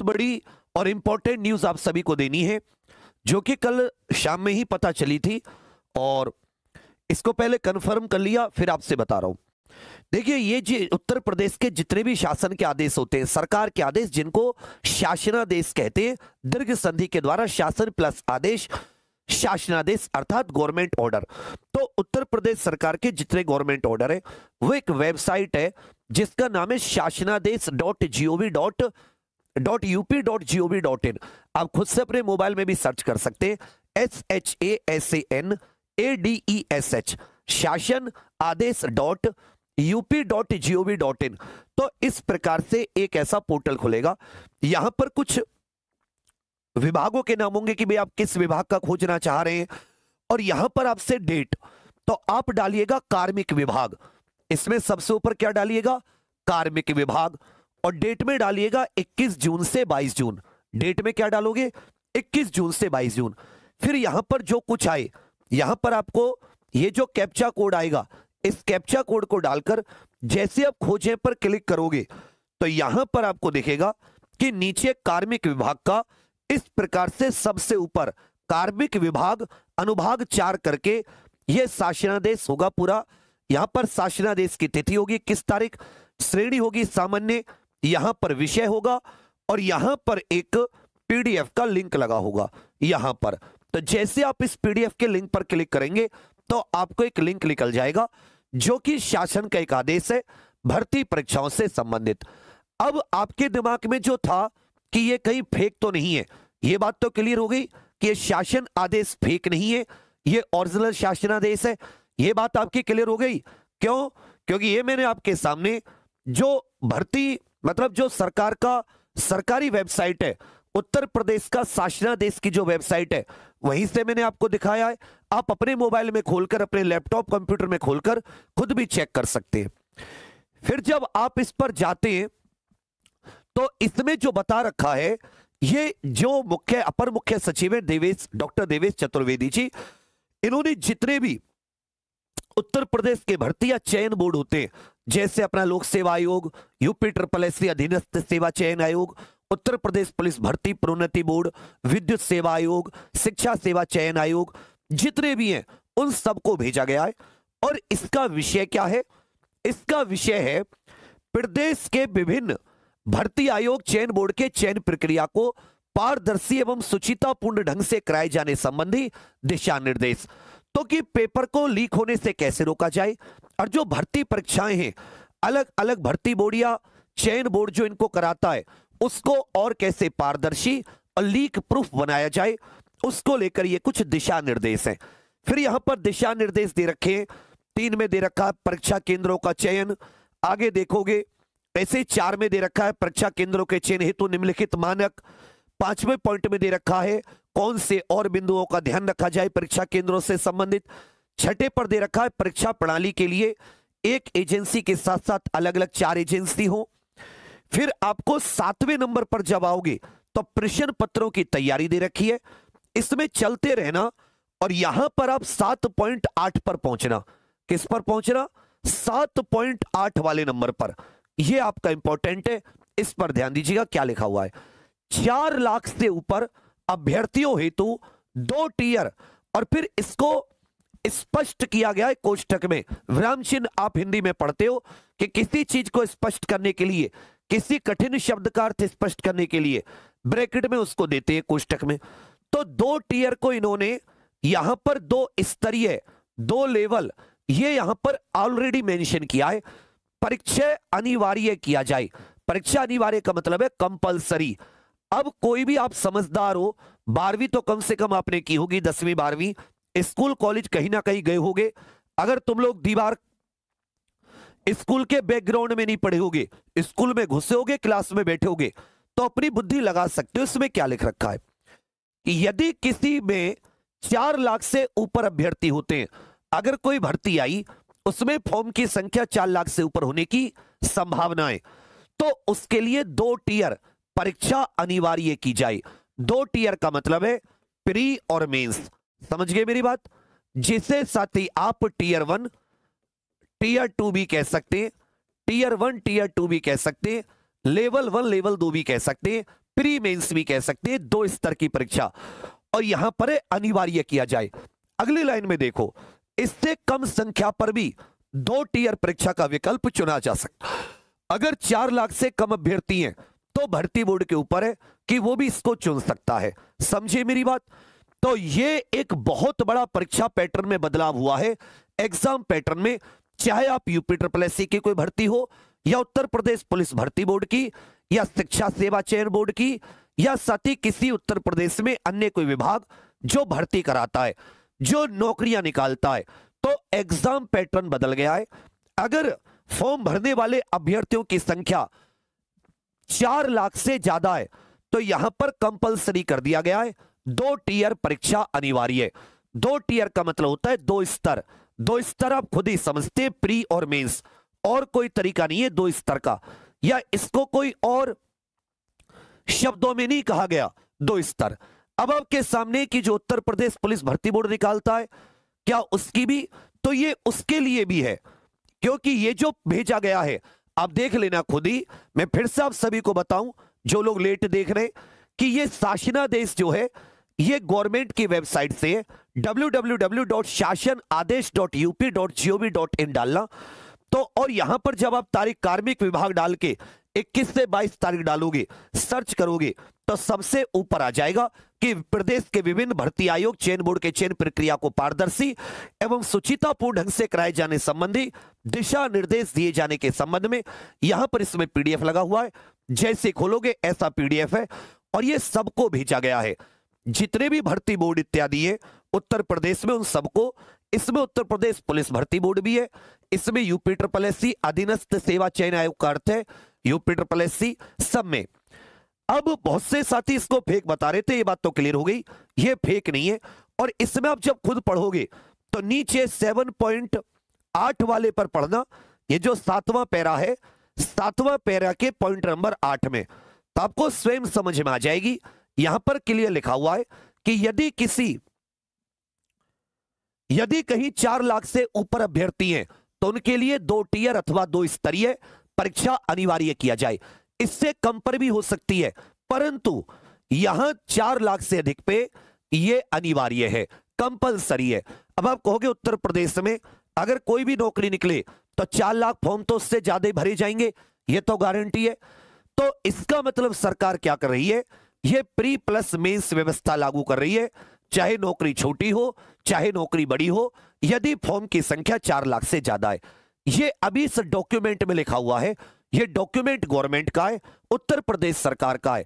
बड़ी और important news आप सभी को देनी है, जो कि कल शाम में ही पता चली थी और इसको पहले कंफर्म कर लिया, फिर आपसे बता रहा हूं। देखिए, ये जी उत्तर प्रदेश के जितने भी शासन के आदेश होते हैं, सरकार के आदेश, जिनको शासनादेश कहते हैं, दीर्घ संधि के द्वारा शासन प्लस आदेश, शासनादेश अर्थात गवर्नमेंट ऑर्डर। तो उत्तर प्रदेश सरकार के जितने गवर्नमेंट ऑर्डर है, वो एक वेबसाइट है जिसका नाम है शासनादेश.gov.up.gov.in। आप खुद से अपने मोबाइल में भी सर्च कर सकते हैं, SHASANADESH, शासन आदेश .up.gov.in। तो इस प्रकार से एक ऐसा पोर्टल खुलेगा, यहां पर कुछ विभागों के नाम होंगे कि भाई आप किस विभाग का खोजना चाह रहे हैं, और यहां पर आपसे डेट, तो आप डालिएगा कार्मिक विभाग। इसमें सबसे ऊपर क्या डालिएगा? कार्मिक विभाग। और डेट में डालिएगा 21 जून से 22 जून। डेट में क्या डालोगे? 21 जून से 22 जून। फिर यहां पर जो कुछ आए, यहां पर आपको ये जो कैप्चा कोड आएगा, इस कैप्चा कोड को डालकर जैसे आप खोजें पर क्लिक करोगे, तो यहां पर आपको दिखेगा कि नीचे कार्मिक विभाग का इस प्रकार से सबसे ऊपर कार्मिक विभाग अनुभाग 4 करके यह शासनादेश होगा पूरा। यहां पर शासनादेश की तिथि होगी, किस तारीख, श्रेणी होगी सामान्य, यहां पर विषय होगा, और यहां पर एक पीडीएफ का लिंक लगा होगा यहां पर। तो जैसे आप इस पीडीएफ के लिंक पर क्लिक करेंगे तो आपको एक लिंक निकल जाएगा, जो कि शासन का एक आदेश है भर्ती परीक्षाओं से संबंधित। अब आपके दिमाग में जो था कि ये कहीं फेक तो नहीं है, ये बात तो क्लियर हो गई कि ये शासन आदेश फेक नहीं है, ये ओरिजिनल शासनादेश है। ये बात आपकी क्लियर हो गई। क्यों? क्योंकि ये मैंने आपके सामने जो भर्ती मतलब जो सरकार का सरकारी वेबसाइट है, उत्तर प्रदेश का शासनादेश की जो वेबसाइट है, वहीं से मैंने आपको दिखाया है। आप अपने मोबाइल में खोलकर, अपने लैपटॉप कंप्यूटर में खोलकर खुद भी चेक कर सकते हैं। फिर जब आप इस पर जाते हैं तो इसमें जो बता रखा है, ये जो अपर मुख्य सचिव है डॉक्टर देवेश चतुर्वेदी जी, इन्होंने जितने भी उत्तर प्रदेश के भर्ती या चयन बोर्ड होते हैं, जैसे अपना लोक सेवा आयोग, यूपी SSS अधीनस्थ सेवा चयन आयोग, उत्तर प्रदेश पुलिस भर्ती प्रोन्नति बोर्ड, विद्युत सेवा आयोग, शिक्षा सेवा चयन आयोग, जितने भी हैं उन सबको भेजा गया है। और इसका विषय क्या है? इसका विषय है प्रदेश के विभिन्न भर्ती आयोग चयन बोर्ड के चयन प्रक्रिया को पारदर्शी एवं सुचितापूर्ण ढंग से कराए जाने संबंधी दिशा निर्देश। तो कि पेपर को लीक होने से कैसे रोका जाए, और जो भर्ती परीक्षाएं हैं, अलग अलग भर्ती बोर्ड या चयन बोर्ड जो इनको कराता है, उसको और कैसे पारदर्शी और लीक प्रूफ बनाया जाए, उसको लेकर ये कुछ दिशा निर्देश हैं। फिर यहां पर दिशा निर्देश दे रखे हैं, 3 में दे रखा है परीक्षा केंद्रों का चयन, आगे देखोगे ऐसे 4 में दे रखा है परीक्षा केंद्रों के चयन हेतु निम्नलिखित मानक, 5वें पॉइंट में दे रखा है कौन से और बिंदुओं का ध्यान रखा जाए परीक्षा केंद्रों से संबंधित, 6 पर दे रखा है परीक्षा प्रणाली के लिए एक एजेंसी के साथ साथ अलग अलग 4 एजेंसी हो। फिर आपको 7वें नंबर पर जब आओगे तो प्रश्न पत्रों की तैयारी दे रखी है, इसमें चलते रहना, और यहां पर आप 7.8 पर पहुंचना। किस पर पहुंचना? 7.8 वाले नंबर पर। यह आपका इंपॉर्टेंट है, इस पर ध्यान दीजिएगा क्या लिखा हुआ है। 4 लाख से ऊपर अभ्यर्थियों हेतु 2 टियर, और फिर इसको स्पष्ट किया गया है कोष्ठक में, विराम चिन्ह आप हिंदी में पढ़ते हो कि किसी चीज को स्पष्ट करने के लिए, किसी कठिन शब्द का अर्थ स्पष्ट करने के लिए ब्रैकेट में उसको देते हैं कोष्ठक में। तो 2 टियर को इन्होंने यहां पर 2 स्तरीय, 2 लेवल, ये यहां पर ऑलरेडी मेंशन किया है। परीक्षा अनिवार्य किया जाए, परीक्षा अनिवार्य का मतलब है कंपलसरी। अब कोई भी आप समझदार हो, 12वीं तो कम से कम आपने की होगी, 10वीं 12वीं, स्कूल कॉलेज कहीं ना कहीं गए होगे। अगर तुम लोग दीवार स्कूल के बैकग्राउंड में नहीं पढ़े होगे, स्कूल में घुसे होगे, क्लास में बैठे होगे, तो अपनी बुद्धि लगा सकते हो। इसमें क्या लिख रखा है कि यदि किसी में 4 लाख से ऊपर अभ्यर्थी होते हैं, अगर कोई भर्ती आई उसमें फॉर्म की संख्या 4 लाख से ऊपर होने की संभावना है, तो उसके लिए 2 टियर परीक्षा अनिवार्य की जाए। 2 टियर का मतलब है प्री और मेंस, समझ गए मेरी बात? जिसे साथ ही आप टियर 1 टियर 2 भी कह सकते हैं, टियर 1 टियर 2 भी कह सकते हैं, लेवल 1 लेवल 2 भी कह सकते हैं, प्री मेंस भी कह सकते हैं, 2 स्तर की परीक्षा, और यहां पर अनिवार्य किया जाए। अगली लाइन में देखो, इससे कम संख्या पर भी 2 टियर परीक्षा का विकल्प चुना जा सकता। अगर 4 लाख से कम अभ्यर्थी हैं तो भर्ती बोर्ड के ऊपर है कि वो भी इसको चुन सकता है। समझे मेरी बात? तो ये एक बहुत बड़ा परीक्षा पैटर्न में बदलाव हुआ है, एग्जाम पैटर्न में। चाहे आप यूपी SSSC की कोई भर्ती हो, या उत्तर प्रदेश पुलिस भर्ती बोर्ड की, या शिक्षा सेवा चयन बोर्ड की, या साथ ही किसी उत्तर प्रदेश में अन्य कोई विभाग जो भर्ती कराता है, जो नौकरियां निकालता है, तो एग्जाम पैटर्न बदल गया है। अगर फॉर्म भरने वाले अभ्यर्थियों की संख्या 4 लाख से ज्यादा है तो यहां पर कंपलसरी कर दिया गया है 2 टियर परीक्षा अनिवार्य है। 2 टियर का मतलब होता है 2 स्तर। 2 स्तर आप खुद ही समझते हैं, प्री और मेंस, और कोई तरीका नहीं है 2 स्तर का, या इसको कोई और शब्दों में नहीं कहा गया, 2 स्तर। अब आपके सामने की जो उत्तर प्रदेश पुलिस भर्ती बोर्ड निकालता है, क्या उसकी भी? तो ये उसके लिए भी है, क्योंकि ये जो भेजा गया है आप देख लेना खुद ही। मैं फिर से आप सभी को बताऊं, जो लोग लेट देख रहे हैं, कि ये शासनादेश जो है ये गवर्नमेंट की वेबसाइट से है, www.शासनादेश.up.gov.in डालना। तो और यहां पर जब आप तारीख कार्मिक विभाग डाल के 21 से 22 तारीख डालोगे, सर्च करोगे, तो सबसे ऊपर आ जाएगा कि प्रदेश के विभिन्न भर्ती आयोग चयन बोर्ड के चयन प्रक्रिया को पारदर्शी एवं सुचितापूर्ण ढंग से कराए जाने संबंधी दिशा निर्देश दिए जाने के संबंध में। यहां पर इसमें पीडीएफ लगा हुआ है, जैसे खोलोगे ऐसा पीडीएफ है, और ये सबको भेजा गया है। जितने भी भर्ती बोर्ड इत्यादि है उत्तर प्रदेश में, उन सबको, इसमें उत्तर प्रदेश पुलिस भर्ती बोर्ड भी है, इसमें यूपी SSSC अधीनस्थ सेवा चयन आयोग का अर्थ है यूपी SSSC, सब में। अब बहुत से साथी इसको फेक बता रहे थे, ये बात तो क्लियर हो गई, ये फेक नहीं है। और इसमें आप जब खुद पढ़ोगे तो नीचे 7.8 वाले पर पढ़ना, ये जो 7वां पैरा है, 7वां पैरा के पॉइंट नंबर 8 में, तो आपको स्वयं समझ में आ जाएगी। यहां पर क्लियर लिखा हुआ है कि यदि कहीं 4 लाख से ऊपर अभ्यर्थी हैं तो उनके लिए 2 टियर अथवा 2 स्तरीय परीक्षा अनिवार्य किया जाए। इससे कम पर भी हो सकती है, परंतु यहां 4 लाख से अधिक पे ये अनिवार्य है, कंपलसरी है। अब आप कहोगे उत्तर प्रदेश में अगर कोई भी नौकरी निकले तो 4 लाख फॉर्म तो उससे ज्यादा भरे जाएंगे, ये तो गारंटी है। तो इसका मतलब सरकार क्या कर रही है, ये प्री प्लस मेंस व्यवस्था लागू कर रही है, चाहे नौकरी छोटी हो चाहे नौकरी बड़ी हो, यदि फॉर्म की संख्या 4 लाख से ज्यादा है। ये अभी इस डॉक्यूमेंट में लिखा हुआ है, ये डॉक्यूमेंट गवर्नमेंट का है, उत्तर प्रदेश सरकार का है।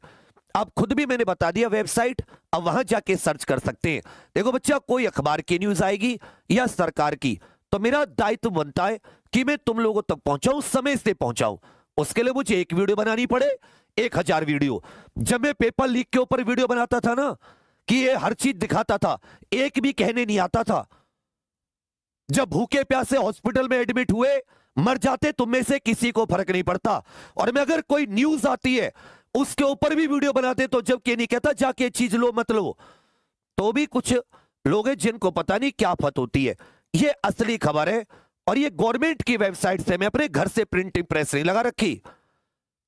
आप खुद भी मैंने बता दिया वेबसाइट, अब वहां जाके सर्च कर सकते हैं। देखो बच्चा, कोई अखबार की न्यूज आएगी या सरकार की, तो मेरा दायित्व बनता है कि मैं तुम लोगों तक पहुंचाऊं, समय से पहुंचाऊं। उसके लिए मुझे एक वीडियो बनानी पड़े 1000 वीडियो। जब मैं पेपर लीक के ऊपर वीडियो बनाता था ना, कि ये हर चीज दिखाता था, एक भी कहने नहीं आता था। जब भूखे प्यासे हॉस्पिटल में एडमिट हुए, मर जाते, तुम में से किसी को फर्क नहीं पड़ता। और मैं अगर कोई न्यूज आती है उसके ऊपर भी वीडियो बनाते, तो जब के नहीं कहता जाके चीज लो मत लो, तो भी कुछ लोग हैं जिनको पता नहीं क्या फत होती है। ये असली खबर है, और ये गवर्नमेंट की वेबसाइट से, मैं अपने घर से प्रिंटिंग प्रेस नहीं लगा रखी।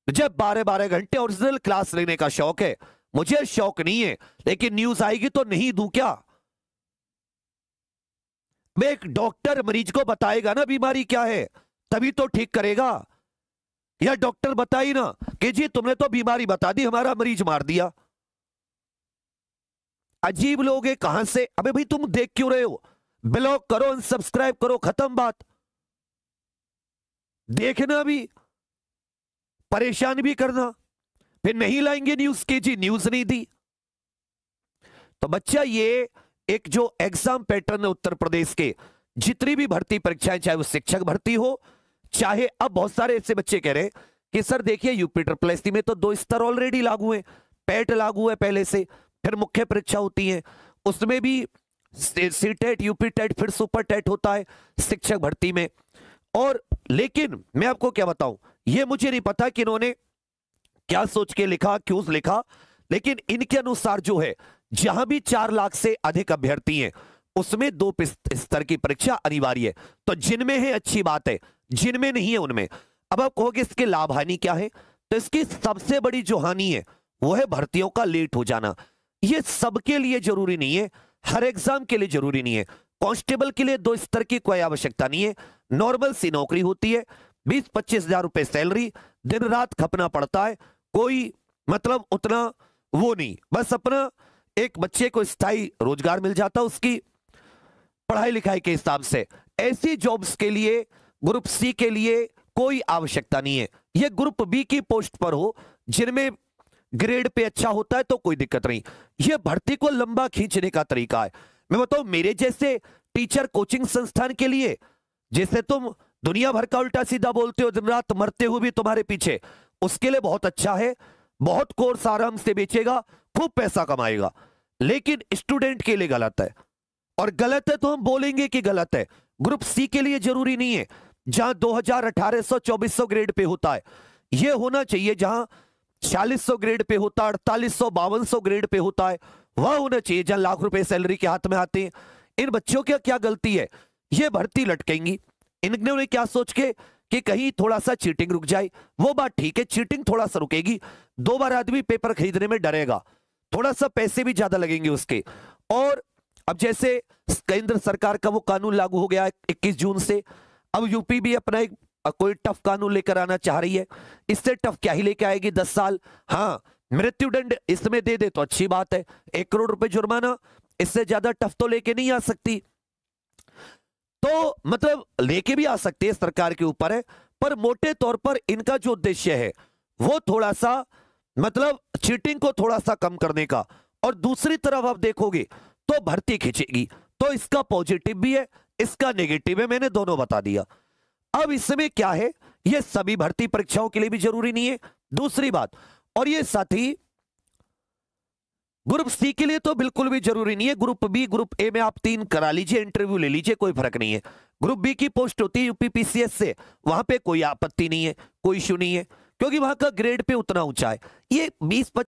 जब 12-12 घंटे ओरिजिनल क्लास लेने का शौक है, मुझे शौक नहीं है, लेकिन न्यूज आएगी तो नहीं दूं क्या? मैं एक डॉक्टर मरीज को बताएगा ना बीमारी क्या है, तभी तो ठीक करेगा। या डॉक्टर बताई ना कि जी तुमने तो बीमारी बता दी, हमारा मरीज मार दिया। अजीब लोग हैं, कहां से? अबे भाई तुम देख क्यों रहे हो? ब्लॉक करो, अनसब्सक्राइब करो, खत्म बात। देखना भी, परेशान भी करना, फिर नहीं लाएंगे न्यूज की, जी न्यूज नहीं दी। तो बच्चा, ये एक जो एग्जाम पैटर्न है उत्तर प्रदेश के, जितनी भी भर्ती परीक्षाएं, चाहे वो शिक्षक भर्ती हो, चाहे, अब बहुत सारे ऐसे बच्चे कह रहे हैं कि सर देखिए यूपी SSSC में तो 2 स्तर ऑलरेडी लागू है, पैट लागू है पहले से, फिर मुख्य परीक्षा होती है, उसमें भी सीटेट, यूपी टेट, फिर सुपर टेट होता है शिक्षक भर्ती में। और लेकिन मैं आपको क्या बताऊं, ये मुझे नहीं पता कि इन्होंने क्या सोच के लिखा, क्यों लिखा, लेकिन इनके अनुसार जो है, जहां भी 4 लाख से अधिक अभ्यर्थी हैं उसमें 2 स्तर की परीक्षा अनिवार्य है। तो जिनमें है अच्छी बात है, जिनमें नहीं है उनमें। अब आप कहोगे इसके लाभ हानि क्या है, तो इसकी सबसे बड़ी जो हानि है वो है भर्तियों का लेट हो जाना। ये सबके लिए जरूरी नहीं है, हर एग्जाम के लिए जरूरी नहीं है। कांस्टेबल के लिए 2 स्तर की कोई आवश्यकता नहीं है, नॉर्मल सी नौकरी होती है, 20-25 हजार रुपए सैलरी, दिन रात खपना पड़ता है, कोई मतलब उतना वो नहीं, बस अपना एक बच्चे को स्थायी रोजगार मिल जाता उसकी पढ़ाई लिखाई के हिसाब से। ऐसी जॉब्स के लिए ग्रुप सी के लिए कोई आवश्यकता नहीं है। यह ग्रुप बी की पोस्ट पर हो जिनमें ग्रेड पे अच्छा होता है तो कोई दिक्कत नहीं। यह भर्ती को लंबा खींचने का तरीका है। मैं बताऊं, मेरे जैसे टीचर कोचिंग संस्थान के लिए, जैसे तुम दुनिया भर का उल्टा सीधा बोलते हो दिन रात मरते हुए भी तुम्हारे पीछे, उसके लिए बहुत अच्छा है, बहुत कोर्स आराम से बेचेगा, खूब पैसा कमाएगा। लेकिन स्टूडेंट के लिए गलत है, और गलत है तो हम बोलेंगे कि गलत है। ग्रुप सी के लिए जरूरी नहीं है जहां 2000, 1800, 2400 ग्रेड पे होता है, यह होना चाहिए जहां 4600 ग्रेड पे होता है, 4800, 5200 ग्रेड पे होता है, वह होना चाहिए जहां लाख रुपए सैलरी के हाथ में आते हैं। इन बच्चों की क्या गलती है, ये भर्ती लटकेंगी इन्होंने क्या सोच के कि कहीं थोड़ा सा चीटिंग रुक जाए। वो बात ठीक है, चीटिंग थोड़ा सा रुकेगी, 2 बार आदमी पेपर खरीदने में डरेगा, थोड़ा सा पैसे भी ज्यादा लगेंगे उसके। और अब जैसे केंद्र सरकार का वो कानून लागू हो गया 21 जून से, अब यूपी भी अपना एक कोई टफ कानून लेकर आना चाह रही है। इससे टफ क्या ही लेके आएगी, 10 साल, हाँ मृत्युदंड इसमें दे दे तो अच्छी बात है, 1 करोड़ रुपए जुर्माना, इससे ज्यादा टफ तो लेके नहीं आ सकती। तो मतलब लेके भी आ सकती है, सरकार के ऊपर है, पर मोटे तौर पर इनका जो उद्देश्य है वो थोड़ा सा मतलब चीटिंग को थोड़ा सा कम करने का। और दूसरी तरफ आप देखोगे तो भर्ती खींचेगी, तो इसका पॉजिटिव भी है, इसका नेगेटिव है, मैंने दोनों बता दिया। अब इसमें क्या है, ये सभी भर्ती परीक्षाओं के लिए भी जरूरी नहीं है, दूसरी बात। और ये साथी ग्रुप सी के लिए तो बिल्कुल भी जरूरी नहीं है। ग्रुप बी, ग्रुप ए में आप 3 करा लीजिए, इंटरव्यू ले लीजिए, कोई फर्क नहीं है। ग्रुप बी की पोस्ट होती है यूपीपीसीएस से, वहां पे कोई आपत्ति नहीं है, कोई इश्यू नहीं है, क्योंकि वहां का ग्रेड पे उतना ऊंचा है। ये 20